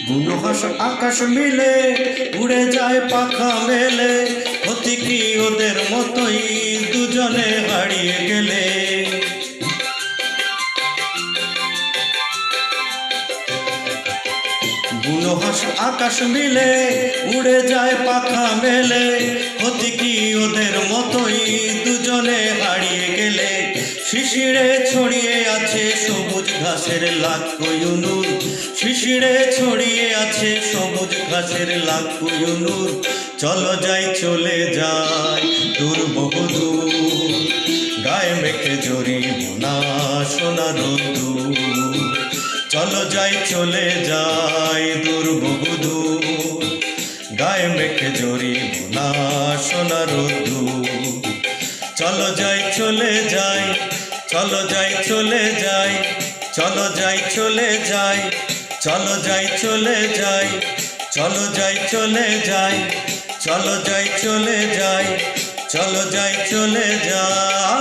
বুনো হাঁস আকাশ মিলে উড়ে যায় পাখা মেলে, ক্ষতি কি ওদের মতোই দুজনে হারিয়ে গেলে। বুনো হাঁস আকাশ মিলে উড়ে যায় পাখা মেলে, ক্ষতি কি ওদের মতোই দুজনে হারিয়ে গেলে। শিশিরে ছড়িয়ে আছে সবুজ ঘাসের লাখো ইউনুর, শিশিরে ছড়িয়ে আছে সবুজ ঘাসের লাখো ইউনুর। চলো যাই চলে যাই দূর বহুদূর, গায়ে মেখে জড়িব না সোনা রোদ্দুর। চলো যাই চলে যাই দূর বহুদূর, গায়ে মেখে জড়িব না সোনা রোদ্দুর। চলো যাই চলে যাই, চলো যাই চলে যাই, চলো যাই চলে যাই, চলো যাই চলে যাই, চলো যাই চলে যাই, চলো যাই চলে যাই, চলো যাই চলে যাই।